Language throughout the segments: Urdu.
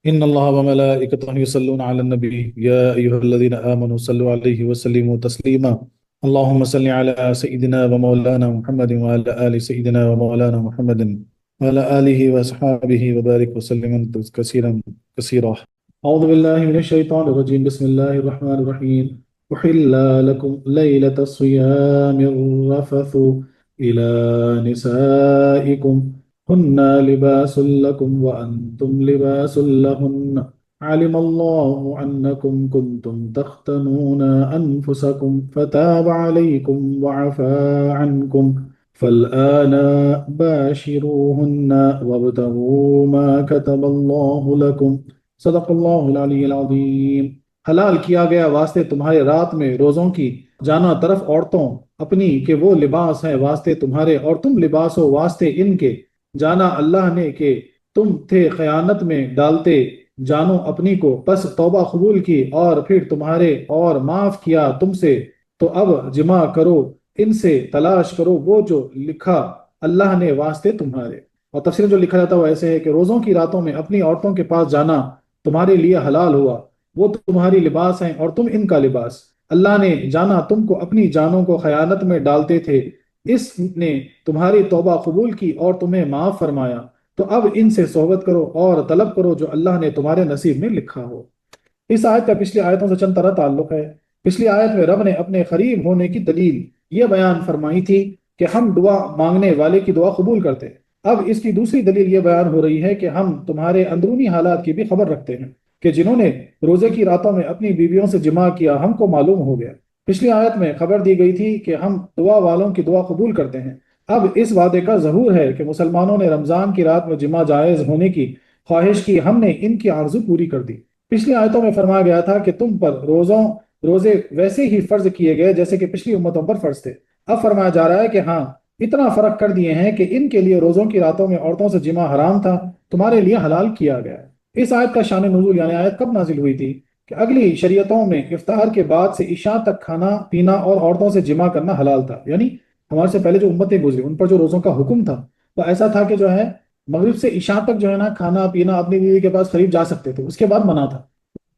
إن الله وملائكته يصلون على النبي يا أيها الذين آمنوا صلوا عليه وسلموا تسليما. اللهم صل على سيدنا ومولانا محمد وعلى آل سيدنا ومولانا محمد وعلى آله وأصحابه وبارك وسلم كثيرا كثيرا. أعوذ بالله من الشيطان الرجيم. بسم الله الرحمن الرحيم. أحل لكم ليلة الصيام الرفث إلى نسائكم هن لباس لكم وأنتم لباس لهن علم الله أنكم كنتم تختنون أنفسكم فتاب عليكم وعفى عنكم فالآن باشروهن وابتغوا ما كتب الله لكم صدق اللہ العلی العظیم۔ حلال کیا گیا واسطے تمہارے رات میں روزوں کی جانا طرف عورتوں اپنی کہ وہ لباس ہیں واسطے تمہارے، اور تم لباس ہو واسطے ان کے، جانا اللہ نے کہ تم تھے خیانت میں ڈالتے جانو اپنی کو، پس توبہ قبول کی اور پھر تمہارے اور معاف کیا تم سے، تو اب جمع کرو ان سے، تلاش کرو وہ جو لکھا اللہ نے واسطے تمہارے۔ اور تفسیر جو لکھا جاتا ہے وہ ایسے ہے کہ روزوں کی راتوں میں اپنی عورتوں کے پاس جانا تمہارے لیے حلال ہوا، وہ تمہاری لباس ہیں اور تم ان کا لباس۔ اللہ نے جانا تم کو اپنی جانوں کو خیانت میں ڈالتے تھے، اس نے تمہاری توبہ قبول کی اور تمہیں معاف فرمایا، تو اب ان سے صحبت کرو اور طلب کرو جو اللہ نے تمہارے نصیب میں لکھا ہو۔ اس آیت کا پچھلی آیتوں سے چند طرح تعلق ہے۔ پچھلی آیت میں رب نے اپنے قریب ہونے کی دلیل یہ بیان فرمائی تھی کہ ہم دعا مانگنے والے کی دعا قبول کرتے ہیں۔ اب اس کی دوسری دلیل یہ بیان ہو رہی ہے کہ ہم تمہارے اندرونی حالات کی بھی خبر رکھتے ہیں، کہ جنہوں نے روزے کی راتوں میں اپنی بیویوں سے جماع کیا ہم کو معلوم ہو گیا۔ پچھلی آیت میں خبر دی گئی تھی کہ ہم دعا والوں کی دعا قبول کرتے ہیں۔ اب اس وعدے کا ظہور ہے کہ مسلمانوں نے رمضان کی رات میں جماع جائز ہونے کی خواہش کی، ہم نے ان کی آرزو پوری کر دی۔ پچھلی آیتوں میں فرمایا گیا تھا کہ تم پر روزے ویسے ہی فرض کیے گئے جیسے کہ پچھلی امتوں پر فرض تھے۔ اب فرمایا جا رہا ہے کہ ہاں اتنا فرق کر دیے ہیں کہ ان کے لیے روزوں کی راتوں میں عورتوں سے جماع حرام تھا، تمہارے لیے حلال کیا گیا ہے۔ اس آیت کا شان نزول یعنی آیت کب نازل ہوئی تھی کہ اگلی شریعتوں میں افطار کے بعد سے عشاء تک کھانا پینا اور عورتوں سے جماع کرنا حلال تھا، یعنی ہمارے سے پہلے جو امتیں گزری ان پر جو روزوں کا حکم تھا وہ ایسا تھا کہ جو ہے مغرب سے عشاء تک جو ہے نا کھانا پینا اپنی بیوی کے پاس قریب جا سکتے تھے، اس کے بعد منع تھا۔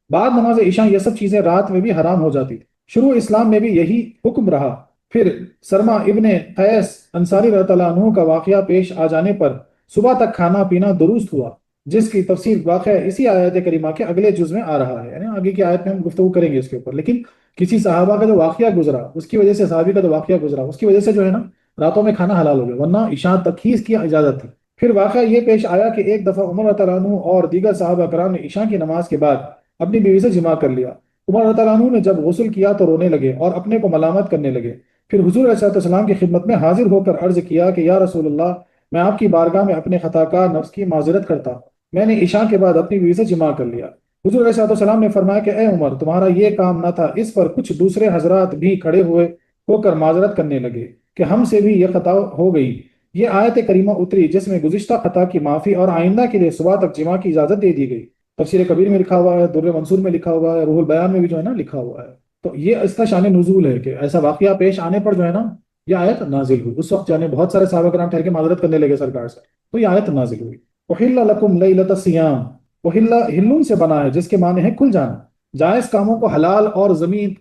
بعد نماز عشاء یہ سب چیزیں رات میں بھی حرام ہو جاتی تھی۔ شروع اسلام میں بھی یہی حکم رہا۔ پھر سرما ابن قیس انصاری رضی اللہ عنہ کا واقعہ پیش آ جانے پر صبح تک کھانا پینا درست ہوا، جس کی تفصیل واقعہ اسی آیت کریمہ کے اگلے جز میں آ رہا ہے، یعنی آگے کی آیت میں ہم گفتگو کریں گے اس کے اوپر۔ لیکن کسی صحابہ کا جو واقعہ گزرا اس کی وجہ سے، صحابی کا جو واقعہ گزرا اس کی وجہ سے جو ہے نا راتوں میں کھانا حلال ہو گیا، ورنہ عشاء تک ہی اس کی اجازت تھی۔ پھر واقعہ یہ پیش آیا کہ ایک دفعہ عمر رضی اللہ عنہ اور دیگر صحابہ کرام نے عشاء کی نماز کے بعد اپنی بیوی سے جماع کر لیا۔ عمر رضی اللہ عنہ نے جب غسل کیا تو رونے لگے اور اپنے کو ملامت کرنے لگے۔ پھر حضور علیہ السلام کی خدمت میں حاضر ہو کر عرض کیا کہ یا رسول اللہ، میں آپ کی بارگاہ میں اپنے خطا کار نفس کی معذرت کرتا ہوں، میں نے عشاء کے بعد اپنی بیوی سے جماع کر لیا۔ حضور علیہ السلام نے فرمایا کہ اے عمر، تمہارا یہ کام نہ تھا۔ اس پر کچھ دوسرے حضرات بھی کھڑے ہوئے ہو کر معذرت کرنے لگے کہ ہم سے بھی یہ خطا ہو گئی۔ یہ آیت کریمہ اتری جس میں گزشتہ خطا کی معافی اور آئندہ کے لیے صبح تک جماع کی اجازت دے دی گئی۔ تفسیر کبیر میں لکھا ہوا ہے، در منصور میں لکھا ہوا ہے، روح البیان میں بھی جو ہے نا لکھا ہوا ہے۔ تو یہ اس کا شان نزول ہے کہ ایسا واقعہ پیش آنے پر جو ہے نا یہ آیت نازل ہوئی۔ اس وقت جانے بہت سارے صحابہ کرام ٹھہر کے معذرت کرنے لگے سرکار سے، تو یہ آیت نازل ہوئی۔ احل لکم لیلۃ الصیام، احل ہلون سے بنا ہے جس کے معنی ہے کھل جانا۔ جائز کاموں کو حلال اور زمین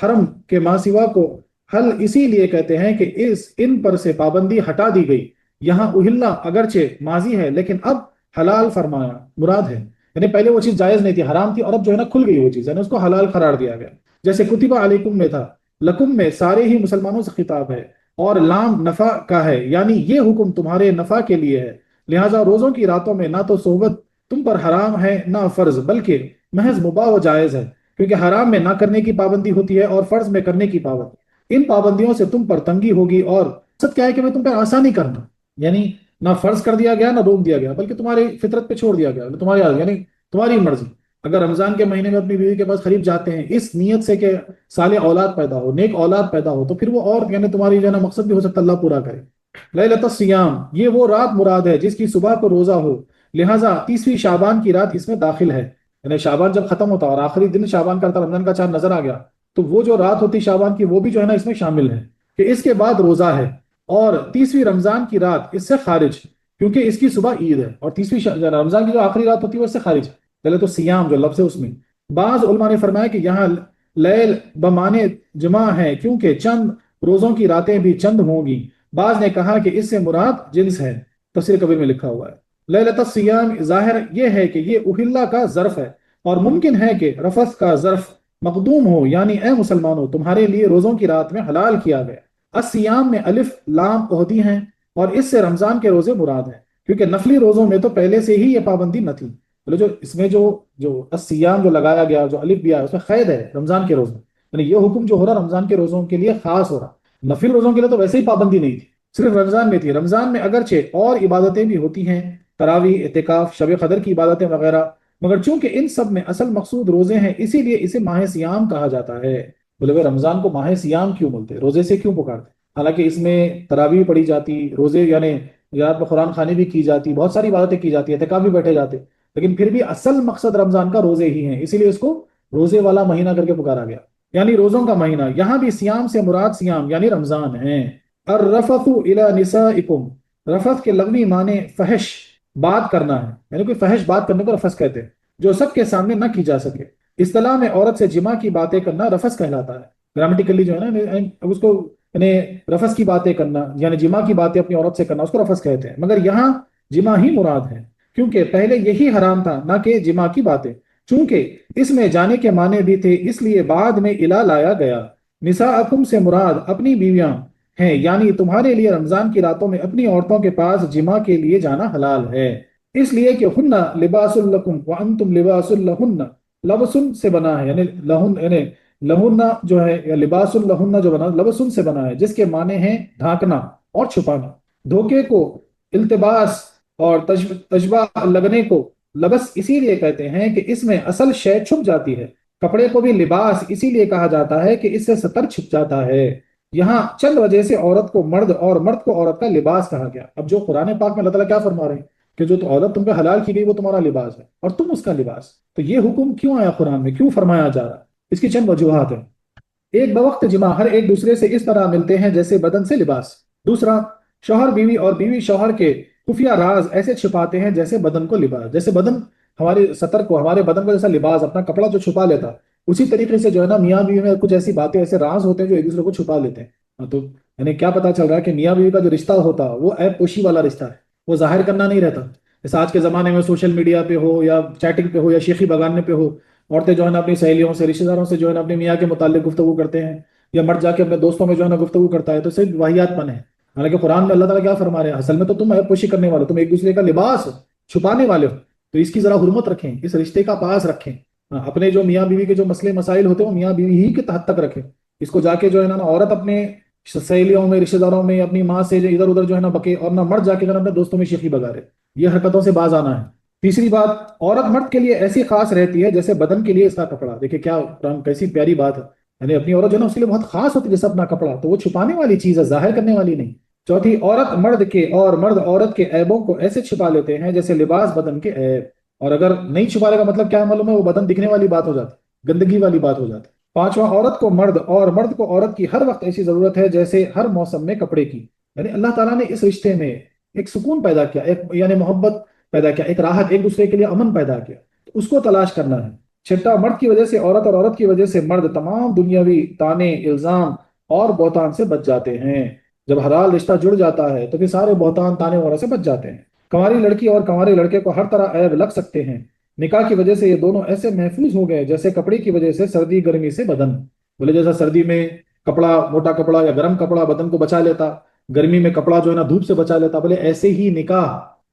حرم کے ماں سوا کو حل اسی لیے کہتے ہیں کہ ان پر سے پابندی ہٹا دی گئی۔ یہاں احلہ اگرچہ ماضی ہے لیکن اب حلال فرمایا مراد ہے، یعنی پہلے وہ چیز جائز نہیں تھی، حرام تھی، اور اب جو ہے نا کھل گئی وہ چیز، یعنی اس کو حلال قرار دیا گیا۔ جیسے کتبہ علیکم میں تھا، لکم میں سارے ہی مسلمانوں سے خطاب ہے، اور لام نفع کا ہے، یعنی یہ حکم تمہارے نفع کے لیے ہے۔ لہٰذا روزوں کی راتوں میں نہ تو صحبت تم پر حرام ہے نہ فرض، بلکہ محض مباح و جائز ہے، کیونکہ حرام میں نہ کرنے کی پابندی ہوتی ہے اور فرض میں کرنے کی پابندی۔ ان پابندیوں سے تم پر تنگی ہوگی، اور مقصد کیا ہے کہ میں تم پر آسانی کرنا، یعنی نہ فرض کر دیا گیا نہ روک دیا گیا، بلکہ تمہاری فطرت پہ چھوڑ دیا گیا، تمہاری یعنی تمہاری مرضی۔ اگر رمضان کے مہینے میں اپنی بیوی کے پاس قریب جاتے ہیں اس نیت سے کہ صالح اولاد پیدا ہو، نیک اولاد پیدا ہو، تو پھر وہ اور یعنی تمہاری جو ہے نا مقصد بھی ہو سکتا ہے اللہ پورا کرے۔ لیلۃ الصیام، یہ وہ رات مراد ہے جس کی صبح کو روزہ ہو، لہٰذا 30ویں شعبان کی رات اس میں داخل ہے۔ یعنی شعبان جب ختم ہوتا اور آخری دن شعبان کا رمضان کا چاند نظر آ گیا تو وہ جو رات ہوتی شعبان کی وہ بھی جو ہے نا اس میں شامل ہے، کہ اس کے بعد روزہ ہے، اور 30ویں رمضان کی رات اس سے خارج، کیونکہ اس کی صبح عید ہے، اور 30ویں رمضان کی جو آخری رات ہوتی ہے وہ اس سے خارج ہے۔ لیلۃ الصیام جو لفظ ہے اس میں۔ بعض علماء نے فرمایا کہ یہاں لیل بمانے جمع ہے کیونکہ چند روزوں کی راتیں بھی چند ہوں گی۔ بعض نے کہا کہ اس سے مراد جنس ہے، تفسیر کبیر میں لکھا ہوا ہے۔ لیلۃ الصیام ظاہر یہ ہے کہ یہ اہلہ کا ظرف ہے، اور ممکن ہے کہ رفث کا ظرف مقدوم ہو، یعنی اے مسلمانوں تمہارے لیے روزوں کی رات میں حلال کیا گیا۔ الصیام میں الف لام عہدی ہیں، اور اس سے رمضان کے روزے مراد ہیں، کیونکہ نفلی روزوں میں تو پہلے سے ہی یہ پابندی نہ تھی۔ بولے جو اس میں جو جو الصیام جو لگایا گیا، جو الف بھی ہے، اس میں قید ہے رمضان کے روزوں، یعنی یہ حکم جو ہو رہا رمضان کے روزوں کے لیے خاص ہو رہا، نفلی روزوں کے لیے تو ویسے ہی پابندی نہیں تھی، صرف رمضان میں تھی۔ رمضان میں اگرچہ اور عبادتیں بھی ہوتی ہیں، تراویح، اعتکاف، شب قدر کی عبادتیں وغیرہ، مگر چونکہ ان سب میں اصل مقصود روزے ہیں، اسی لیے اسے ماہ سیام کہا جاتا ہے۔ بولے بھائی رمضان کو ماہ سیام کیوں بولتے، روزے سے کیوں پکارتے؟ حالانکہ اس میں تراویح پڑھی جاتی، روزے یعنی رات میں قرآن خوانی بھی کی جاتی، بہت ساری عبادتیں کی جاتی، اعتکاف بھی بیٹھے جاتے، لیکن پھر بھی اصل مقصد رمضان کا روزے ہی ہیں، اسی لیے اس کو روزے والا مہینہ کر کے پکارا گیا، یعنی روزوں کا مہینہ۔ یہاں بھی سیام سے مراد سیام یعنی رمضان ہے۔ الرفث الی نسائکم، رفث کے لغوی معنی فحش بات کرنا ہے، یعنی کوئی فحش بات کرنے کو رفث کہتے ہیں، جو سب کے سامنے نہ کی جا سکے۔ اصطلاح میں عورت سے جماع کی باتیں کرنا رفث کہلاتا ہے، گرامٹیکلی جو ہے نا اس کو، یعنی رفث کی باتیں کرنا یعنی جماع کی باتیں اپنی عورت سے کرنا، اس کو رفث کہتے ہیں، مگر یہاں جماع ہی مراد ہے، کیونکہ پہلے یہی حرام تھا نہ کہ جماع کی باتیں، چونکہ اس میں جانے کے معنی بھی تھے، اس لیے بعد میں الا لایا گیا۔ نساءکم سے مراد اپنی بیویاں ہیں، یعنی تمہارے لیے رمضان کی راتوں میں اپنی عورتوں کے پاس جماع کے لیے جانا حلال ہے، اس لیے کہ ہن لباس لکم وانتم لباس لہن، لبسن سے بنا ہے، یعنی لہن یعنی لہن جو ہے، یا لباس لہن جو بنا لبسن سے بنا ہے، جس کے معنی ہیں ڈھانکنا اور چھپانا۔ دھوکے کو التباس اور تشبہ لگنے کو لبس اسی لیے کہتے ہیں کہ اس میں اصل شے چھپ جاتی ہے۔ کپڑے کو بھی لباس اسی لیے کہا جاتا ہے کہ اس سے ستر چھپ جاتا ہے۔ یہاں چند وجہ سے عورت کو مرد اور مرد کو عورت کا لباس کہا گیا۔ اب جو قرآن پاک میں اللہ تعالیٰ کیا فرما رہے ہیں کہ جو عورت تم پہ حلال کی گئی وہ تمہارا لباس ہے اور تم اس کا لباس، تو یہ حکم کیوں آیا قرآن میں، کیوں فرمایا جا رہا ہے؟ اس کی چند وجوہات ہیں۔ ایک، بوقت جماع ہر ایک دوسرے سے اس طرح ملتے ہیں جیسے بدن سے لباس۔ دوسرا، شوہر بیوی اور بیوی شوہر کے خفیہ راز ایسے چھپاتے ہیں جیسے بدن کو لباس، جیسے بدن ہمارے سطر کو، ہمارے بدن کو جیسا لباس اپنا کپڑا جو چھپا لیتا، اسی طریقے سے جو ہے نا میاں بیوی میں کچھ ایسی باتیں، ایسے راز ہوتے ہیں جو ایک دوسرے کو چھپا لیتے ہیں۔ تو یعنی کیا پتا چل رہا ہے کہ میاں بیوی کا جو رشتہ ہوتا وہ عیب پوشی والا رشتہ ہے، وہ ظاہر کرنا نہیں رہتا۔ جیسے آج کے زمانے میں سوشل میڈیا پہ ہو یا چیٹنگ پہ ہو یا شیخی بگانے پہ ہو، عورتیں جو ہے نا اپنی سہیلیوں سے، رشتہ داروں سے جو ہے نا اپنے میاں کے متعلق گفتگو کرتے ہیں، یا مرد جا کے اپنے دوستوں میں جو ہے نا گفتگو کرتا ہے، تو صرف واہیات پن ہے۔ حالانکہ قرآن میں اللہ تعالیٰ کیا فرما رہے ہیں، اصل میں تو تم عیب پوشی کرنے والے، تم ایک دوسرے کا لباس چھپانے والے ہو، تو اس کی ذرا حرمت رکھیں، اس رشتے کا پاس رکھیں۔ اپنے جو میاں بیوی کے جو مسئلے مسائل ہوتے ہیں وہ میاں بیوی ہی کے تحت تک رکھیں، اس کو جا کے جو ہے نا عورت اپنے سہیلیوں میں، رشتہ داروں میں، اپنی ماں سے ادھر ادھر جو ہے نا بکے، اور نہ مرد جا کے اپنے دوستوں میں شیخی بگا رہے، یہ حرکتوں سے باز آنا ہے۔ تیسری بات، عورت مرد کے لیے ایسی خاص رہتی ہے جیسے بدن کے لیے اس کا کپڑا۔ دیکھیں کیا کیسی پیاری بات ہے، یعنی اپنی عورت جو ہے نا اس کے لیے بہت خاص ہوتی ہے جیسے اپنا کپڑا، تو وہ چھپانے والی چیز ہے، ظاہر کرنے والی نہیں۔ چوتھی، عورت مرد کے اور مرد عورت کے عیبوں کو ایسے چھپا لیتے ہیں جیسے لباس بدن کے عیب، اور اگر نہیں چھپانے کا مطلب کیا معلوم ہے، وہ بدن دکھنے والی بات ہو جاتی، گندگی والی بات ہو جاتی۔ پانچواں، عورت کو مرد اور مرد کو عورت کی ہر وقت ایسی ضرورت ہے جیسے ہر موسم میں کپڑے کی، یعنی اللہ تعالیٰ نے اس رشتے میں ایک سکون پیدا کیا، ایک یعنی محبت پیدا کیا، ایک راحت، ایک دوسرے کے لیے امن پیدا کیا، تو اس کو تلاش کرنا ہے۔ چھٹا، مرد کی وجہ سے عورت اور عورت کی وجہ سے مرد تمام دنیاوی طعنے، الزام اور بہتان سے بچ جاتے ہیں۔ جب حلال رشتہ جڑ جاتا ہے تو پھر سارے بہتان، طعنے وغیرہ سے بچ جاتے ہیں۔ کنواری لڑکی اور کنوارے لڑکے کو ہر طرح عیب لگ سکتے ہیں، نکاح کی وجہ سے یہ دونوں ایسے محفوظ ہو گئے جیسے کپڑے کی وجہ سے سردی گرمی سے بدن۔ بولے جیسا سردی میں کپڑا، موٹا کپڑا یا گرم کپڑا بدن کو بچا لیتا، گرمی میں کپڑا جو ہے نا دھوپ سے بچا لیتا، بولے ایسے ہی نکاح،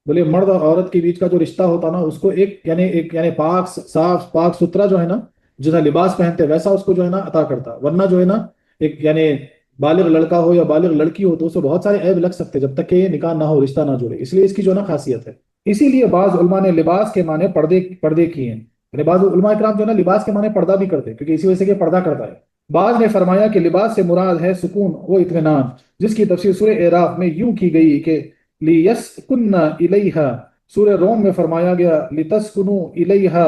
بولے مرد اور عورت کے بیچ کا جو رشتہ ہوتا نا اس کو ایک پاک صاف پاک ستھرا جو ہے نا، جیسا لباس پہنتے ویسا اس کو جو ہے نا عطا کرتا، ورنہ جو ہے نا ایک یعنی بالغ لڑکا ہو یا بالغ لڑکی ہو تو اسے بہت سارے عیب لگ سکتے جب تک کہ یہ نکاح نہ ہو، رشتہ نہ جڑے، اس لیے اس کی جو ہے نا خاصیت ہے۔ اسی لیے بعض علماء نے لباس کے معنی پردے کیے ہیں، یعنی بعض علماء کرام جو ہے نا لباس کے معنی پردہ بھی کرتے ہیں، کیونکہ اسی وجہ سے کہ پردہ کرتا ہے۔ بعض نے فرمایا کہ لباس سے مراد ہے سکون و اطمینان، جس کی تفسیر سورہ اعراف میں یوں کی گئی کہ لیسکن الیہا، سورہ روم میں فرمایا گیا لتسکنوا الیہا،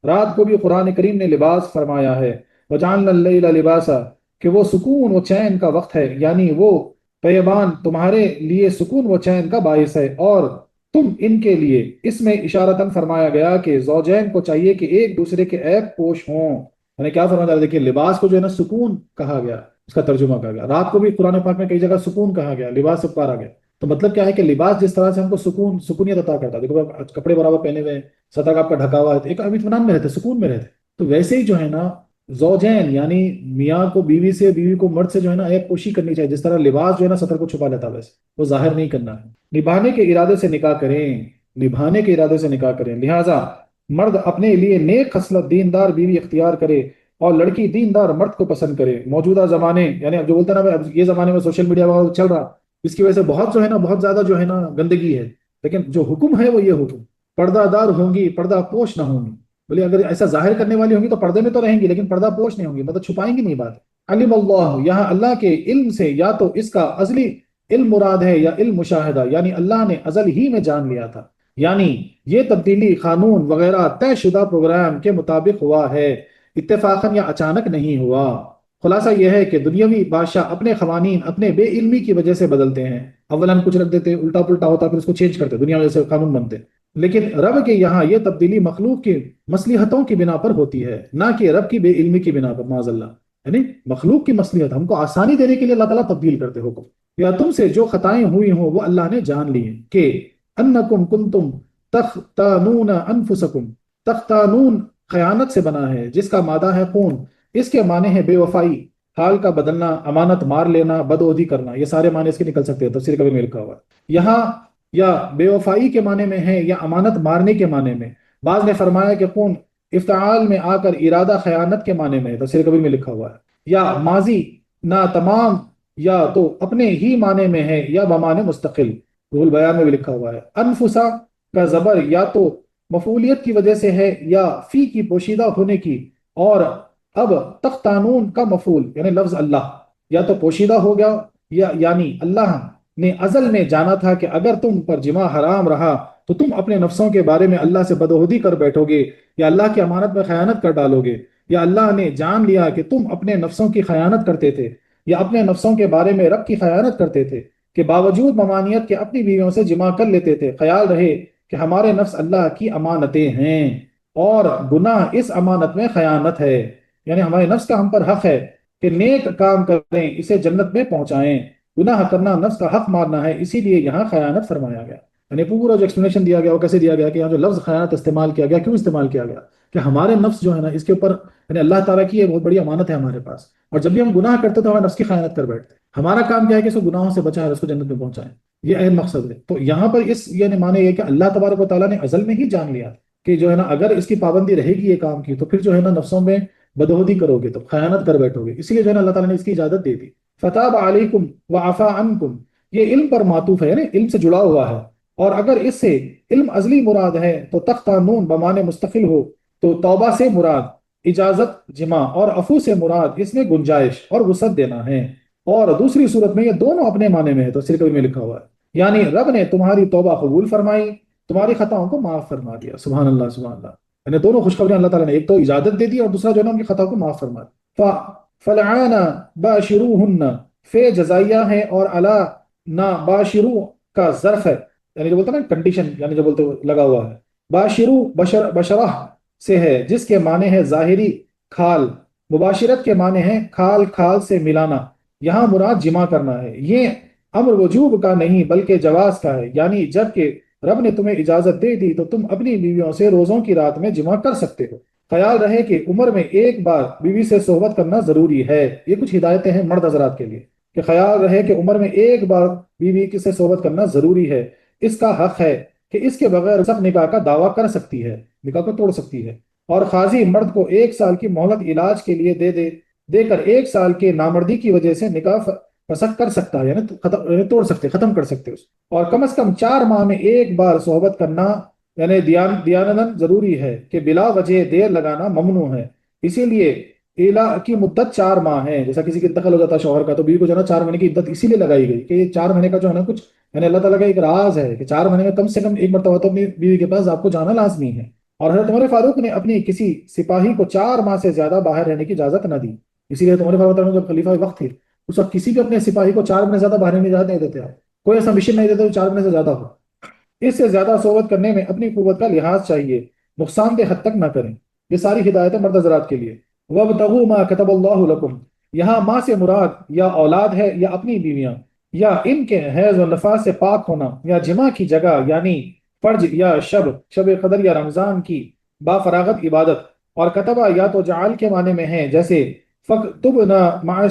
رات کو بھی قرآن کریم نے لباس فرمایا ہے۔ وجعلنا اللیل لباسا، کہ وہ سکون و چین کا وقت ہے، یعنی وہ پیبان تمہارے لیے سکون و چین کا باعث ہے، اور تم ان کے لیے، اس میں اشارتاً فرمایا گیا کہ زوجین کو چاہیے کہ ایک دوسرے کے عیب پوش ہوں، یعنی کیا فرمایا جا رہا ہے؟ دیکھیے لباس کو جو ہے نا سکون کہا گیا، اس کا ترجمہ کہا گیا، رات کو بھی قرآن پاک میں کئی جگہ سکون کہا گیا، لباس سے پکارا گیا، تو مطلب کیا ہے کہ لباس جس طرح سے ہم کو سکونیت عطا کرتا ہے، دیکھو آپ کپڑے برابر پہنے ہوئے ہیں، سطح آپ کا ڈھکا ہوا ہے، ایک اطمینان میں رہتے، سکون میں رہتے، تو ویسے ہی جو ہے نا زوجین یعنی میاں کو بیوی سے، بیوی کو مرد سے جو ہے نا ایک پوشی کرنی چاہیے، جس طرح لباس جو ہے نا سطر کو چھپا لیتا ہے ویسے وہ ظاہر نہیں کرنا ہے، نبھانے کے ارادے سے نکاح کریں، نبھانے کے ارادے سے نکاح کریں، لہٰذا مرد اپنے لیے نیک خصلت دیندار بیوی اختیار کرے اور لڑکی دیندار مرد کو پسند کرے۔ موجودہ زمانے یعنی اب جو بولتے ہیں نا اب یہ زمانے میں سوشل میڈیا وغیرہ چل رہا، اس کی وجہ سے بہت جو ہے نا بہت زیادہ جو ہے نا گندگی ہے، لیکن جو حکم ہے وہ یہ حکم پردہ دار ہوں گی، پردہ پوش نہ ہوں گی، بولے اگر ایسا ظاہر کرنے والی ہوں گی تو پردے میں تو رہیں گی لیکن پردہ پوش نہیں ہوں گی، مطلب چھپائیں گی نہیں بات۔ علم اللہ، یہاں اللہ کے علم سے یا تو اس کا ازلی علم مراد ہے یا علم مشاہدہ، یعنی اللہ نے ازل ہی میں جان لیا تھا، یعنی یہ تبدیلی قانون وغیرہ طے شدہ پروگرام کے مطابق ہوا ہے، اتفاقاً یا اچانک نہیں ہوا۔ خلاصہ یہ ہے کہ دنیاوی بادشاہ اپنے قوانین اپنے بے علمی کی وجہ سے بدلتے ہیں، اولاً کچھ رکھ دیتے الٹا پلٹا ہوتا پھر اس کو چینج کرتے، دنیا میں جیسے قانون بنتے، لیکن رب کے یہاں یہ تبدیلی مخلوق کی مصلحتوں کی بنا پر ہوتی ہے، نہ کہ رب کی بے علمی کی بنا پر، معاذ اللہ، یعنی مخلوق کی مصلحت ہم کو آسانی دینے کے لیے اللہ تعالیٰ تبدیل کرتے حکم۔ یا تم سے جو خطائیں ہوئی ہوں وہ اللہ نے جان لی ہیں کہ انکم کنتم تختانون انفسکم، تختانون خیانت سے بنا ہے جس کا مادہ ہے خون، اس کے معنی ہے بے وفائی، حال کا بدلنا، امانت مار لینا، بدعہدی کرنا، یہ سارے معنی اس کے نکل سکتے ہیں، تفسیر کبیر میں لکھا ہوا ہے یہاں، یا بے وفائی کے معنی میں ہے یا امانت مارنے کے معنی میں، بعض نے فرمایا کہ خون افتعال میں آ کر ارادہ خیانت کے معنی میں ہے، تفسیر کبیر میں لکھا ہوا ہے، یا ماضی نہ تمام یا تو اپنے ہی معنی میں ہے یا بمعنی مستقل، روح البیان میں بھی لکھا ہوا ہے۔ انفسا کا زبر یا تو مفعولیت کی وجہ سے ہے یا فی کی پوشیدہ ہونے کی، اور اب تختانون کا مفعول یعنی لفظ اللہ یا تو پوشیدہ ہو گیا، یا یعنی اللہ نے ازل میں جانا تھا کہ اگر تم پر جماع حرام رہا تو تم اپنے نفسوں کے بارے میں اللہ سے بدعہدی کر بیٹھو گے یا اللہ کی امانت میں خیانت کر ڈالو گے، یا اللہ نے جان لیا کہ تم اپنے نفسوں کی خیانت کرتے تھے یا اپنے نفسوں کے بارے میں رب کی خیانت کرتے تھے کہ باوجود ممانعت کے اپنی بیویوں سے جماع کر لیتے تھے، خیال رہے کہ ہمارے نفس اللہ کی امانتیں ہیں اور گناہ اس امانت میں خیانت ہے، یعنی ہمارے نفس کا ہم پر حق ہے کہ نیک کام کریں اسے جنت میں پہنچائیں، گناہ کرنا نفس کا حق مارنا ہے، اسی لیے یہاں خیانت فرمایا گیا، یعنی پورا جو ایکسپلینیشن دیا گیا وہ کیسے دیا گیا کہ یہاں جو لفظ خیانت استعمال کیا گیا کیوں استعمال کیا گیا کہ ہمارے نفس جو ہے نا اس کے اوپر یعنی اللہ تعالیٰ کی یہ بہت بڑی امانت ہے ہمارے پاس، اور جب بھی ہم گناہ کرتے تو ہمارے نفس کی خیانت کر بیٹھتے، ہمارا کام کیا ہے کہ اس کو گناہوں سے بچائیں اور اس کو جنت میں پہنچائیں، یہ اہم مقصد ہے۔ تو یہاں پر اس یعنی معنی یہ کہ اللہ تبارک و تعالیٰ نے ازل میں ہی جان لیا کہ جو ہے نا اگر اس کی پابندی رہے گی یہ کام کی تو پھر جو ہے نا نفسوں میں بدعہدی کرو گے تو خیانت کر بیٹھو گے، اسی لیے جو ہے نا اللہ تعالیٰ نے اس کی اجازت دے دی۔ فتاب علیکم وعفا عنکم، یہ علم پر معطوف ہے یعنی علم سے جڑا ہوا ہے، اور اگر اس سے علم ازلی مراد ہے تو تختانون بمعنی مستقل ہو تو توبہ سے مراد اجازت جمع اور عفو سے مراد اس میں گنجائش اور وسعت دینا ہے، اور دوسری صورت میں یہ دونوں اپنے معنی میں ہے، تو سرکوی میں لکھا ہوا ہے یعنی رب نے تمہاری توبہ قبول فرمائی، تمہاری خطاؤں کو معاف فرما دیا، سبحان اللہ سبحان اللہ، یعنی دونوں خوشخبریاں اللہ تعالیٰ نے ایک تو اجازت دے دی اور دوسرا جو ہے نا ان کی خطاؤں کو معاف فرما دیا۔ فلعان باشروہن، فے جزائیہ ہے اور علا نہ باشرو کا ظرف ہے، یعنی جو بولتے ہیں نا کنڈیشن، یعنی جو بولتے لگا ہوا ہے، باشرو بشرہ سے ہے جس کے معنی ہے ظاہری کھال، مباشرت کے معنی ہے کھال کھال سے ملانا، یہاں مراد جمع کرنا ہے، یہ امر وجوب کا نہیں بلکہ جواز کا ہے، یعنی جب کہ رب نے تمہیں اجازت دے دی تو تم اپنی بیویوں سے روزوں کی رات میں جمع کر سکتے ہو، خیال رہے کہ عمر میں ایک بار بیوی سے صحبت کرنا ضروری ہے، یہ کچھ ہدایتیں ہیں مرد حضرات کے لیے کہ خیال رہے کہ عمر میں ایک بار بیوی سے صحبت کرنا ضروری ہے، اس کا حق ہے کہ اس کے بغیر سخت نکاح کا دعویٰ کر سکتی ہے، نکاح کو توڑ سکتی ہے، اور قاضی مرد کو 1 سال کی مہلت علاج کے لیے دے کر 1 سال کے نامردی کی وجہ سے نکاح فسخ کر سکتا ہے، یعنی توڑ سکتے، ختم کر سکتے اس، اور کم از کم 4 ماہ میں ایک بار صحبت کرنا یعنی دیانتاً ضروری ہے کہ بلا وجہ دیر لگانا ممنوع ہے، اسی لیے ایلا کی مدت 4 ماہ ہے، جیسا کسی کے انتقال ہو جاتا ہے شوہر کا تو بیوی کو جو ہے نا 4 مہینے کی عدت اسی لیے لگائی گئی کہ یہ 4 مہینے کا جو ہے نا کچھ یعنی اللہ تعالیٰ کا ایک راز ہے کہ 4 مہینے میں کم سے کم ایک مرتبہ تو اپنی بیوی کے پاس آپ کو جانا لازمی ہے، اور حضرت عمر فاروق نے اپنی کسی سپاہی کو 4 ماہ سے زیادہ باہر رہنے کی اجازت نہ دی، اسی لیے عمر فاروق جب خلیفہ وقت تھے اس وقت کسی بھی اپنے سپاہی کو 4 مہینے سے زیادہ باہر نہیں جانے دیتے، آپ کوئی ایسا مشن نہیں دیتے جو 4 مہینے سے زیادہ ہو، اس سے زیادہ صحبت کرنے میں اپنی قوت کا لحاظ چاہیے، نقصان دہ حد تک نہ کریں۔ یہ ساری ہدایتیں مرد حضرات کے لیے۔ وَابْتَغُوا مَا كَتَبَ اللَّهُ لَكُمْ، یہاں ماں سے مراد یا اولاد ہے یا اپنی بیویاں، یا ان کے حیض و نفاس سے پاک ہونا، یا جماع کی جگہ یعنی فرج یا شب قدر یا رمضان کی با فراغت عبادت۔ اور کتبہ یا تو جعل کے معنی میں ہے، جیسے فَاكْتُبْنَا مَعَ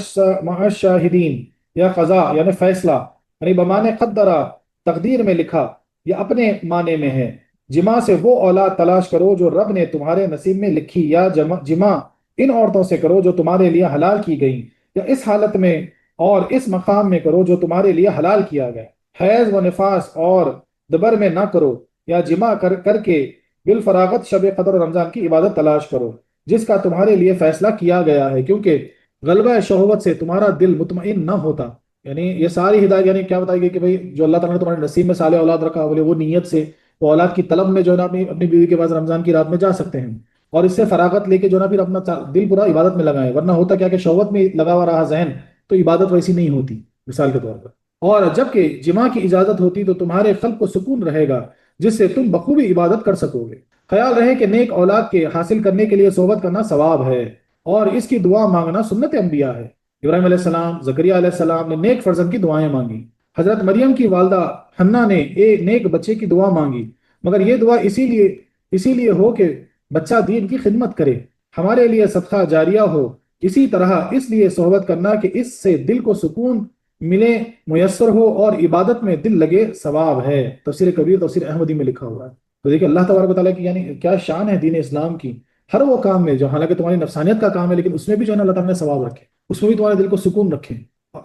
الشَّاهِدِينَ، یا قضا یعنی فیصلہ، یعنی بمانے قدرہ تقدیر میں لکھا، یا اپنے معنی میں ہے جماع سے وہ اولاد تلاش کرو جو رب نے تمہارے نصیب میں لکھی، یا جماع ان عورتوں سے کرو جو تمہارے لیے حلال کی گئیں، یا اس حالت میں اور اس مقام میں کرو جو تمہارے لیے حلال کیا گیا۔ حیض و نفاس اور دبر میں نہ کرو، یا جماع کر کے بالفراغت شب قدر و رمضان کی عبادت تلاش کرو جس کا تمہارے لیے فیصلہ کیا گیا ہے، کیونکہ غلبہ شہوت سے تمہارا دل مطمئن نہ ہوتا۔ یعنی یہ ساری ہدایت یعنی کیا بتائی گئی کہ بھئی جو اللہ تعالیٰ نے تمہارے نصیب میں صالح اولاد رکھا، بولے وہ نیت سے وہ اولاد کی طلب میں جو ہے نا اپنی بیوی کے پاس رمضان کی رات میں جا سکتے ہیں، اور اس سے فراغت لے کے جو ہے نا پھر اپنا دل پورا عبادت میں لگائیں، ورنہ ہوتا کیا کہ شہوت میں لگا ہوا رہا ذہن تو عبادت ویسی نہیں ہوتی مثال کے طور پر۔ اور جبکہ جماع کی اجازت ہوتی تو تمہارے قلب کو سکون رہے گا جس سے تم بخوبی عبادت کر سکو گے۔ خیال رہے کہ نیک اولاد کے حاصل کرنے کے لیے صحبت کرنا ثواب ہے، اور اس کی دعا مانگنا سنت انبیاء ہے۔ ابراہیم علیہ السلام، زکریا علیہ السلام نے نیک فرزند کی دعائیں مانگی، حضرت مریم کی والدہ حنا نے ایک نیک بچے کی دعا مانگی، مگر یہ دعا اسی لیے ہو کہ بچہ دین کی خدمت کرے، ہمارے لیے صدقہ جاریہ ہو۔ اسی طرح اس لیے صحبت کرنا کہ اس سے دل کو سکون ملے، میسر ہو اور عبادت میں دل لگے، ثواب ہے۔ تفسیر کبیر تفسیر احمدی میں لکھا ہوا ہے۔ تو دیکھیں اللہ تبارک و تعالیٰ کی یعنی کیا شان ہے دین اسلام کی، ہر وہ کام میں جو حالانکہ تمہاری نفسانیت کا کام ہے لیکن اس میں بھی جو ہے نا اللہ تعالیٰ نے ثواب رکھے، اس میں بھی تمہارے دل کو سکون رکھے۔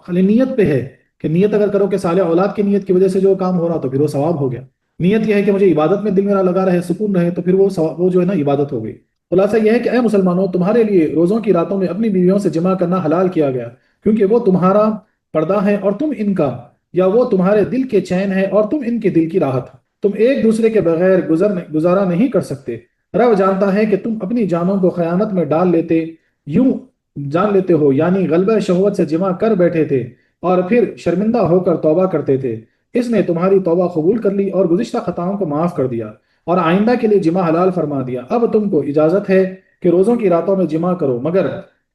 خالی نیت پہ ہے کہ نیت اگر کرو کہ صالح اولاد کی نیت کی وجہ سے جو کام ہو رہا تو پھر وہ ثواب ہو گیا، نیت یہ ہے کہ مجھے عبادت میں دل میرا لگا رہے، سکون رہے، تو پھر وہ جو ہے نا عبادت ہو گئی۔ خلاصہ یہ ہے کہ اے مسلمانوں، تمہارے لیے روزوں کی راتوں میں اپنی بیویوں سے جمع کرنا حلال کیا گیا، کیونکہ وہ تمہارا پردہ ہے اور تم ان کا، یا وہ تمہارے دل کے چین ہے اور تم ان کے دل کی راحت۔ تم ایک دوسرے کے بغیر گزارا نہیں کر سکتے۔ رب جانتا ہے کہ تم اپنی جانوں کو خیانت میں ڈال لیتے یوں جان لیتے ہو، یعنی غلبہ شہوت سے جمع کر بیٹھے تھے اور پھر شرمندہ ہو کر توبہ کرتے تھے۔ اس نے تمہاری توبہ قبول کر لی اور گزشتہ خطاؤں کو معاف کر دیا اور آئندہ کے لیے جمع حلال فرما دیا۔ اب تم کو اجازت ہے کہ روزوں کی راتوں میں جمع کرو، مگر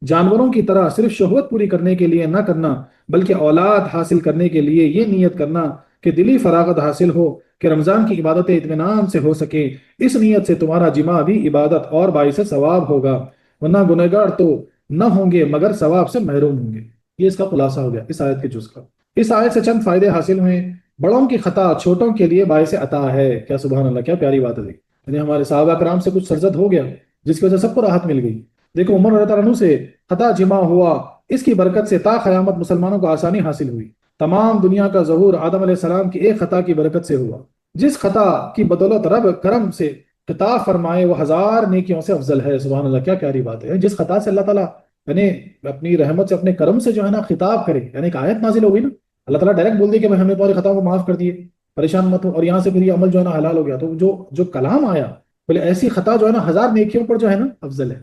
جانوروں کی طرح صرف شہوت پوری کرنے کے لیے نہ کرنا، بلکہ اولاد حاصل کرنے کے لیے یہ نیت کرنا کہ دلی فراغت حاصل ہو کہ رمضان کی عبادتیں اطمینان سے ہو سکے۔ اس نیت سے تمہارا جمع بھی عبادت اور باعث ثواب ہوگا، ورنہ گنہگار تو نہ ہوں گے مگر ثواب سے محروم ہوں گے۔ یہ اس کا خلاصہ ہو گیا اس آیت کے جز کا۔ اس آیت سے چند فائدے حاصل ہوئے۔ بڑوں کی خطا چھوٹوں کے لیے باعث عطا ہے۔ کیا سبحان اللہ، کیا پیاری بات ہے۔ یعنی ہمارے صحابہ کرام سے کچھ سرزد ہو گیا جس کی وجہ سے سب کو راحت مل گئی۔ دیکھو عمر رضی اللہ عنہ سے خطا جمع ہوا، اس کی برکت سے تا قیامت مسلمانوں کو آسانی حاصل ہوئی۔ تمام دنیا کا ظہور آدم علیہ السلام کی ایک خطا کی برکت سے ہوا۔ جس خطا کی بدولت رب کرم سے خطاب فرمائے وہ ہزار نیکیوں سے افضل ہے۔ سبحان اللہ، کیا پیاری بات ہے۔ جس خطا سے اللہ تعالیٰ یعنی اپنی رحمت سے اپنے کرم سے جو ہے نا خطاب کرے، یعنی ایک آیت نازل ہو گئی نا، اللہ تعالیٰ ڈائریکٹ بول دی کہ ہم نے تمہاری خطاؤں کو معاف کر دیے، پریشان مت ہو، اور یہاں سے پھر یہ عمل جو ہے نا حلال ہو گیا۔ تو جو کلام آیا بولے ایسی خطا جو ہے نا ہزار نیکیوں پر جو ہے نا افضل ہے۔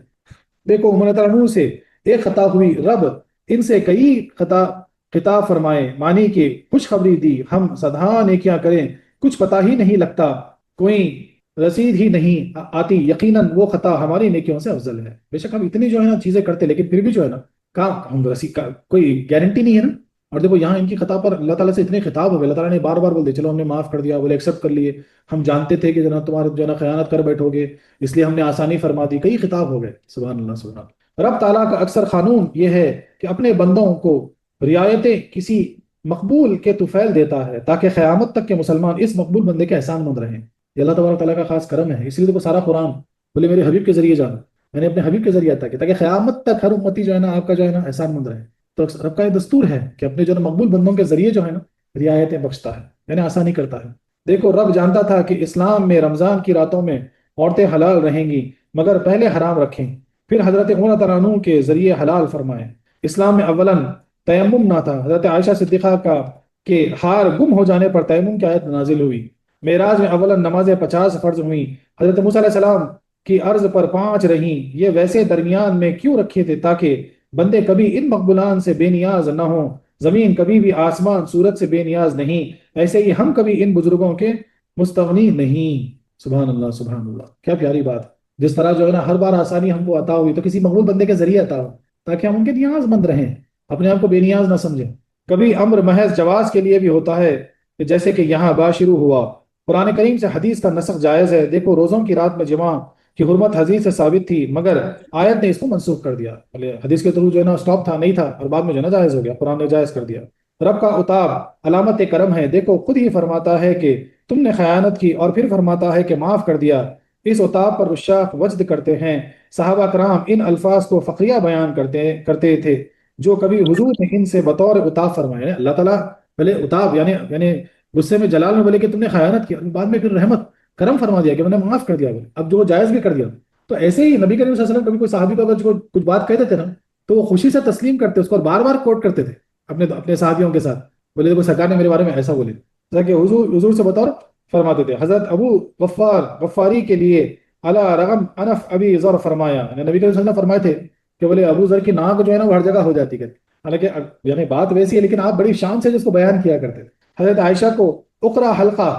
دیکھو عمر رضی اللہ عنہ سے ایک خطا ہوئی، رب ان سے کئی خطاب فرمائے، مانی کہ خوشخبری دی، ہم سدھا نیکیاں کریں، کچھ پتہ ہی نہیں لگتا، کوئی رسید ہی نہیں آتی، یقیناً وہ خطا ہماری نیکیوں سے افضل ہے۔ بے شک ہم اتنی جو ہے نا چیزیں کرتے لیکن پھر بھی جو ہے نا ہم رسید کا کوئی گارنٹی نہیں ہے نا۔ اور دیکھو یہاں ان کی خطا پر اللہ تعالیٰ سے اتنے خطاب ہوئے، اللہ تعالیٰ نے بار بار بول دیا چلو ہم نے معاف کر دیا، بولے ایکسیپٹ کر لیے، ہم جانتے تھے کہ جناب تمہارے جو ہے نا خیانت کر بیٹھو گے اس لیے ہم نے آسانی فرما دی، کئی خطاب ہو گئے۔ سبحان اللہ سبحان اللہ۔ رب تعالیٰ کا اکثر قانون یہ ہے کہ اپنے بندوں کو رعایتیں کسی مقبول کے طفیل دیتا ہے تاکہ قیامت تک کے مسلمان اس مقبول بندے کے احسان مند رہیں۔ یہ اللہ تبارک تعالیٰ کا خاص کرم ہے، اس لیے تو سارا قرآن بولے میرے حبیب کے ذریعے جانا، میں نے اپنے حبیب کے ذریعے تاکہ قیامت تک ہر امتی جو ہے نا آپ کا جو ہے نا احسان مند رہے۔ تو رب کا یہ دستور ہے کہ اپنے جو ہے نا مقبول بندوں کے ذریعے جو ہے نا رعایتیں بخشتا ہے، یعنی آسانی کرتا ہے۔ دیکھو رب جانتا تھا کہ اسلام میں رمضان کی راتوں میں عورتیں حلال رہیں گی مگر پہلے حرام رکھیں، پھر حضرت عمر رضی اللہ عنہ کے ذریعے حلال فرمائے۔ اسلام میں اولاً تیمم نہ تھا، حضرت عائشہ صدیقہ کا کہ ہار گم ہو جانے پر تیمم کی آیت نازل ہوئی۔ معراج میں اولاً نمازیں 50 فرض ہوئیں، حضرت موسیٰ علیہ السلام کی عرض پر 5 رہیں، یہ ویسے درمیان میں کیوں رکھے تھے تاکہ بندے کبھی ان مقبولان سے بے نیاز نہ ہوں، زمین کبھی بھی آسمان سورج سے بے نیاز نہیں، ایسے ہی ہم کبھی ان بزرگوں کے مستغنی نہیں۔ سبحان اللہ سبحان اللہ، کیا پیاری بات ہے۔ جس طرح جو ہے نا ہر بار آسانی ہم کو عطا ہوئی تو کسی مقبول بندے کے ذریعے عطا ہو، تاکہ ہم ان کے نیاز مند رہیں، اپنے آپ کو بے نیاز نہ سمجھیں۔ کبھی امر محض جواز کے لیے بھی ہوتا ہے، کہ جیسے کہ یہاں باشرو ہوا، قرآن کریم سے حدیث کا نسخ جائز ہے۔ دیکھو روزوں کی رات میں جمع کی حرمت حدیث سے ثابت تھی، مگر آیت نے اس کو منسوخ کر دیا۔ حدیث کے تھرو جو ہے نا اسٹاپ تھا، نہیں تھا، اور بعد میں جو ہے نا جائز ہو گیا، قرآن نے جائز کر دیا۔ رب کا اتاب علامت کرم ہے، دیکھو خود ہی فرماتا ہے کہ تم نے خیانت کی، اور پھر فرماتا ہے کہ معاف کر دیا۔ اس اتاب پر عشاق وجد کرتے ہیں۔ صحابہ کرام ان الفاظ کو فقریہ بیان کرتے تھے، جو کبھی حضور نے ان سے بطور اتاب فرمائے۔ اللہ تعالیٰ پہلے اتاب یعنی غصے میں جلال میں بولے کہ تم نے خیانت کی، بعد میں پھر رحمت کرم فرما دیا کہ میں نے معاف کر دیا، اب جو جائز بھی کر دیا۔ تو ایسے ہی نبی کریم صلی اللہ علیہ وسلم کبھی کوئی صحابی کو اگر کچھ بات کہتے تھے نا، تو وہ خوشی سے تسلیم کرتے، اس کو بار بار کوٹ کرتے تھے اپنے صحابیوں کے ساتھ، بولے دیکھو سرکار نے میرے بارے میں ایسا بولے، تاکہ حضور سے بطور فرماتے تھے۔ حضرت ابو غفاری کے لیے علی رغم انف ابی ذر فرمایا، نبی کریم صلی اللہ علیہ وسلم فرمائے تھے کہ بولے ابو ذر کی ناک جو ہے نا وہ ہر جگہ ہو جاتی ہے، حالانکہ یعنی بات ویسی ہے لیکن آپ بڑی شان سے جس کو بیان کیا کرتے تھے۔ حضرت عائشہ کو اقرا حلقہ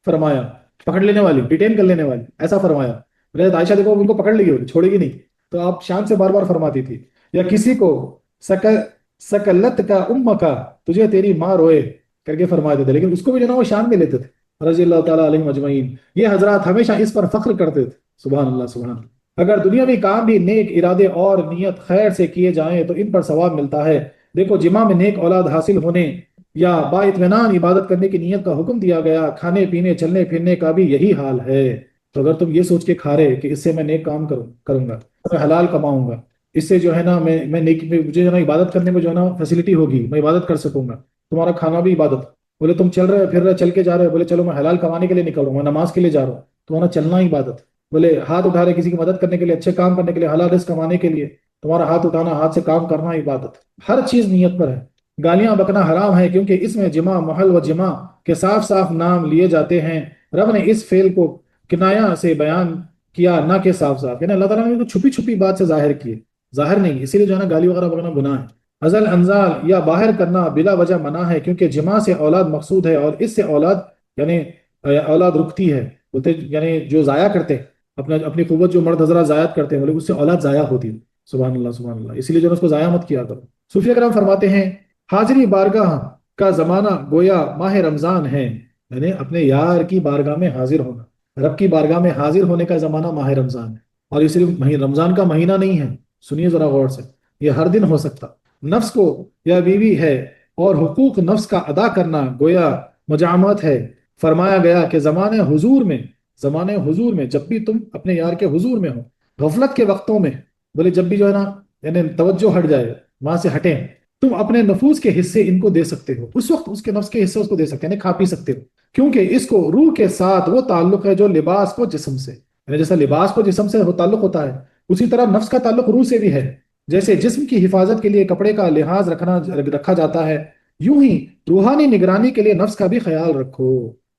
فرمایا، پکڑ لینے والی، ڈیٹین کر لینے والی، ایسا فرمایا۔ حضرت عائشہ دیکھو ان کو پکڑ لی ہوگی، چھوڑے گی نہیں، تو آپ شان سے بار بار فرماتی تھی۔ یا کسی کو سکلت کا ام کا، تجھے تیری ماں روئے کر کے فرماتے تھے، لیکن اس کو بھی جو نا وہ شان میں لیتے تھے رضی اللہ تعالیٰ علیہ مجمعین۔ یہ حضرات ہمیشہ اس پر فخر کرتے تھے، سبحان اللہ سبحان اللہ۔ اگر دنیاوی کام بھی نیک ارادے اور نیت خیر سے کیے جائیں تو ان پر ثواب ملتا ہے۔ دیکھو جمع میں نیک اولاد حاصل ہونے یا با اطمینان عبادت کرنے کی نیت کا حکم دیا گیا، کھانے پینے چلنے پھرنے کا بھی یہی حال ہے۔ تو اگر تم یہ سوچ کے کھا رہے کہ اس سے میں نیک کام کروں گا، میں حلال کماؤں گا، اس سے جو ہے نا میں نیک مجھے جو ہے نا عبادت کرنے میں جو ہے نا فیسلٹی ہوگی، میں عبادت کر سکوں گا، تمہارا کھانا بھی عبادت۔ بولے تم چل رہے پھر رہے چل کے جا رہے، بولے چلو میں حلال کمانے کے لیے نکل رہا ہوں، میں نماز کے لیے جا رہا ہوں، تمہارا چلنا ہی عبادت۔ بولے ہاتھ اٹھا رہے کسی کی مدد کرنے کے لیے، اچھے کام کرنے کے لیے، حلال رزق کمانے کے لیے، تمہارا ہاتھ اٹھانا، ہاتھ سے کام کرنا عبادت۔ ہر چیز نیت پر ہے۔ گالیاں بکنا حرام ہے، کیونکہ اس میں جمع محل و جمع کے صاف صاف نام لیے جاتے ہیں۔ رب نے اس فعل کو کنایا سے بیان کیا، نہ کہ صاف صاف، یعنی اللہ تعالیٰ نے چھپی چھپی بات سے ظاہر کیے، ظاہر نہیں، اسی لیے جو ہے نا گالی وغیرہ بکنا گناہ ہے۔ ازل انزال یا باہر کرنا بلا وجہ منع ہے، کیونکہ جمع سے اولاد مقصود ہے، اور اس سے اولاد یعنی اولاد رکتی ہے، بولتے یعنی جو ضائع کرتے اپنی قوت، جو مرد حضرات ضائع کرتے ہیں، بولے اس سے اولاد ضائع ہوتی ہے۔ سبحان اللہ سبحان اللہ، اسی لیے جو ہے اس کو ضائع مت کیا کرو۔ صوفیہ کرام فرماتے ہیں حاضری بارگاہ کا زمانہ گویا ماہ رمضان ہے، یعنی اپنے یار کی بارگاہ میں حاضر ہونا، رب کی بارگاہ میں حاضر ہونے کا زمانہ ماہ رمضان ہے۔ اور یہ صرف رمضان کا مہینہ نہیں ہے، سنیے ذرا غور سے، یہ ہر دن ہو سکتا۔ نفس کو یا بیوی ہے اور حقوق نفس کا ادا کرنا گویا مجامعت ہے۔ فرمایا گیا کہ زمانے حضور میں جب بھی تم اپنے یار کے حضور میں ہو، غفلت کے وقتوں میں، بولے جب بھی جو ہے نا یعنی توجہ ہٹ جائے، وہاں سے ہٹیں، تم اپنے نفوس کے حصے ان کو دے سکتے ہو، اس وقت اس کے نفس کے حصے اس کو دے سکتے ہیں، یعنی کھا پی سکتے ہو، کیونکہ اس کو روح کے ساتھ وہ تعلق ہے جو لباس کو جسم سے، یعنی جیسا لباس کو جسم سے تعلق ہوتا ہے، اسی طرح نفس کا تعلق روح سے بھی ہے۔ جیسے جسم کی حفاظت کے لیے کپڑے کا لحاظ رکھا جاتا ہے، یوں ہی روحانی نگرانی کے لیے نفس کا بھی خیال رکھو،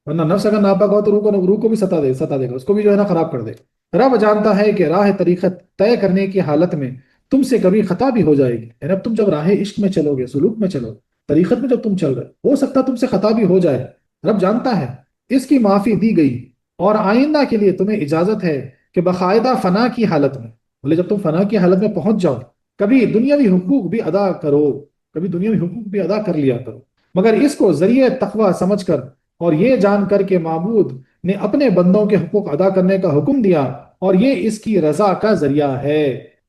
ورنہ نفس اگر ناپاک ہو تو روح کو بھی ستا دے گا، اس کو بھی جو ہے نا خراب کر دے۔ رب جانتا ہے کہ راہ طریقت طے کرنے کی حالت میں تم سے کبھی خطا بھی ہو جائے گی، یعنی اب تم جب راہ عشق میں چلو گے، سلوک میں چلو، طریقت میں جب تم چل رہے، ہو سکتا تم سے خطا بھی ہو جائے، رب جانتا ہے۔ اس کی معافی دی گئی، اور آئندہ کے لیے تمہیں اجازت ہے کہ باقاعدہ فنا کی حالت میں، بولے جب تم فنا کی حالت میں پہنچ جاؤ، کبھی دنیاوی حقوق بھی ادا کرو، کبھی دنیاوی حقوق بھی ادا کر لیا کرو، مگر اس کو ذریعہ تقوی سمجھ کر، اور یہ جان کر کہ معبود نے اپنے بندوں کے حقوق ادا کرنے کا حکم دیا، اور یہ اس کی رضا کا ذریعہ ہے۔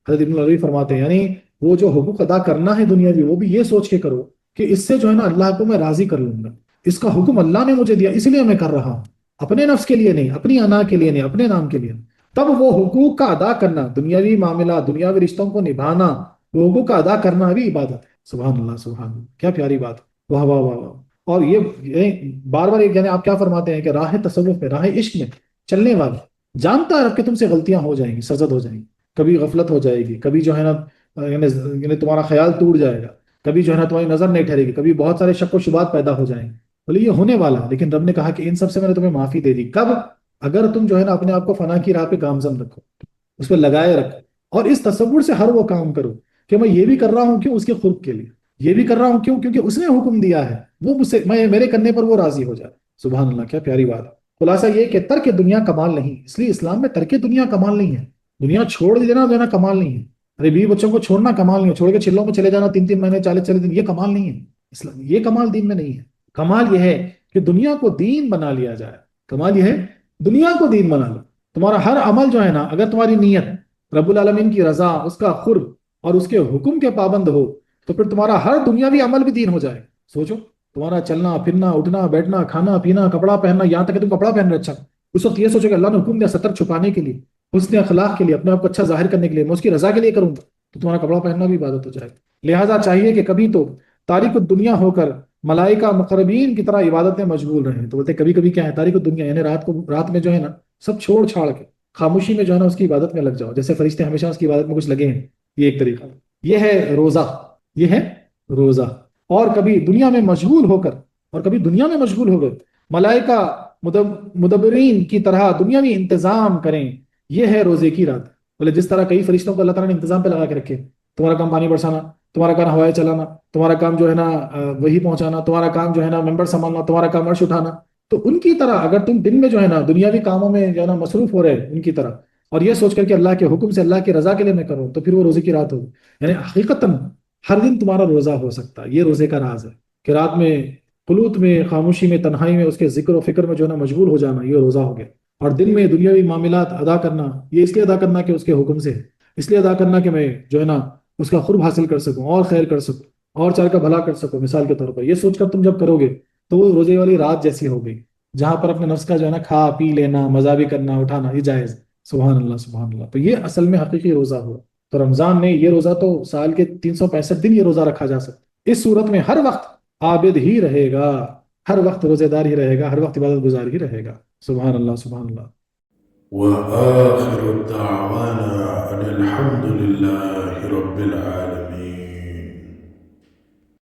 حضرت ابن العربی فرماتے ہیں یعنی وہ جو حقوق ادا کرنا ہے دنیاوی، وہ بھی یہ سوچ کے کرو کہ اس سے جو ہے نا اللہ کو میں راضی کر لوں گا، اس کا حکم اللہ نے مجھے دیا اس لیے میں کر رہا ہوں، اپنے نفس کے لیے نہیں، اپنی انا کے لیے نہیں، اپنے نام کے لیے نہیں۔ تب وہ حقوق کا ادا کرنا، دنیاوی معاملات، دنیاوی رشتوں کو نبھانا، وہ حقوق کا ادا کرنا بھی عبادت ہے۔ سبحان اللہ سبحان اللہ، کیا پیاری بات، واہ واہ واہ واہ۔ اور یہ بار بار یعنی آپ کیا فرماتے ہیں کہ راہ تصوف میں، راہ عشق میں چلنے والے جانتا ہے رب کہ تم سے غلطیاں ہو جائیں گی، سرزد ہو جائیں گی، کبھی غفلت ہو جائے گی، کبھی جو ہے نا یعنی تمہارا خیال ٹوٹ جائے گا، کبھی جو ہے نا تمہاری نظر نہیں ٹھہرے گی، کبھی بہت سارے شک و شبہات پیدا ہو جائیں گے، بولے یہ ہونے والا، لیکن رب نے کہا کہ ان سب سے میں نے تمہیں معافی دے دی۔ کب؟ اگر تم جو ہے نا اپنے آپ کو فنا کی راہ پہ گامزن رکھو، اس پہ لگائے رکھو، اور اس تصور سے ہر وہ کام کرو کہ میں یہ بھی کر رہا ہوں کیوں، اس کے قرب کے لیے، یہ بھی کر رہا ہوں کیوں، کیونکہ اس نے حکم دیا ہے، وہ مجھ سے، میرے کرنے پر وہ راضی ہو جائے۔ سبحان اللہ، کیا پیاری بات ہے۔ خلاصہ یہ کہ ترک دنیا کمال نہیں، اس لیے اسلام میں ترک دنیا کمال نہیں ہے، دنیا چھوڑ دینا جو ہے نا کمال نہیں ہے، ارے بیوی بچوں کو چھوڑنا کمال نہیں ہے، چھوڑ کے چلوں میں چلے جانا 3 3 مہینے 40 40 دن، یہ کمال نہیں ہے، اسلام یہ کمال دین میں نہیں ہے۔ کمال یہ ہے کہ دنیا کو دین بنا لیا جائے، کمال یہ ہے دنیا کو دین بنا لو، تمہارا ہر عمل جو ہے نا، اگر تمہاری نیت رب العالمین کی رضا، اس کا قرب اور اس کے حکم کے پابند ہو، تو پھر تمہارا ہر دنیاوی عمل بھی دین ہو جائے۔ سوچو، تمہارا چلنا پھرنا اٹھنا بیٹھنا کھانا پینا کپڑا پہننا، یہاں تک کہ تم کپڑا پہن رہے اچھا، اس وقت یہ سوچو کہ اللہ نے حکم دیا ستر چھپانے کے لیے، حسن اخلاق کے لیے، اپنے آپ کو اچھا ظاہر کرنے کے لیے، میں اس کی رضا کے لیے کروں گا، تو تمہارا کپڑا پہننا بھی عبادت ہو جائے گا۔ لہٰذا چاہیے کہ کبھی تو تاریک الدنیا ہو کر ملائکہ مقربین کی طرح عبادت میں مشغول رہیں۔ تو بولتے کبھی کبھی کیا ہے، تاریک الدنیا یعنی رات میں جو ہے نا سب چھوڑ چھاڑ کے خاموشی میں جو ہے نا اس کی عبادت میں لگ جاؤ، جیسے فرشتے ہمیشہ اس کی عبادت میں کچھ لگے ہیں، یہ ایک طریقہ، یہ ہے روزہ، یہ ہے روزہ۔ اور کبھی دنیا میں مشغول ہو کر، اور کبھی دنیا میں مشغول ہو گئے ملائکہ مدبرین کی طرح دنیاوی انتظام کریں، یہ ہے روزے کی رات۔ بولے جس طرح کئی فرشتوں کو اللہ تعالیٰ نے انتظام پہ لگا کے رکھے، تمہارا کام پانی برسانا، تمہارا کام ہوائیں چلانا، تمہارا کام جو ہے نا وہی پہنچانا، تمہارا کام جو ہے نا ممبر سنبھالنا، تمہارا کام عرش اٹھانا، تو ان کی طرح اگر تم دن میں جو ہے نا دنیاوی کاموں میں جو ہے نا مصروف ہو رہے ان کی طرح، اور یہ سوچ کر کہ اللہ کے حکم سے اللہ کی رضا کے لیے میں کروں، تو پھر وہ روزے کی رات ہوگی۔ یعنی حقیقتاً ہر دن تمہارا روزہ ہو سکتا ہے، یہ روزے کا راز ہے کہ رات میں قنوت میں خاموشی میں تنہائی میں اس کے ذکر و فکر میں جو ہے نا مشغول ہو جانا، یہ روزہ ہو گیا۔ اور دن میں دنیاوی معاملات ادا کرنا، یہ اس لیے ادا کرنا کہ اس کے حکم سے ہے، اس لیے ادا کرنا کہ میں جو ہے نا اس کا قرب حاصل کر سکوں اور خیر کر سکوں اور چار کا بھلا کر سکوں، مثال کے طور پر یہ سوچ کر تم جب کرو گے تو وہ روزے والی رات جیسی ہو گئی، جہاں پر اپنے نفس کا جو ہے نا کھا پی لینا مزہ بھی کرنا اٹھانا یہ جائز ہے۔ سبحان اللہ سبحان اللہ، تو یہ اصل میں حقیقی روزہ ہوا۔ تو رمضان میں یہ روزہ تو سال کے 365 دن یہ روزہ رکھا جا سکتا، اس صورت میں ہر وقت عابد ہی رہے گا، ہر وقت روزے دار ہی رہے گا، ہر وقت عبادت گزار ہی رہے گا۔ سبحان اللہ سبحان اللہ۔ وآخر دعوانا أن الحمد لله رب العالمين.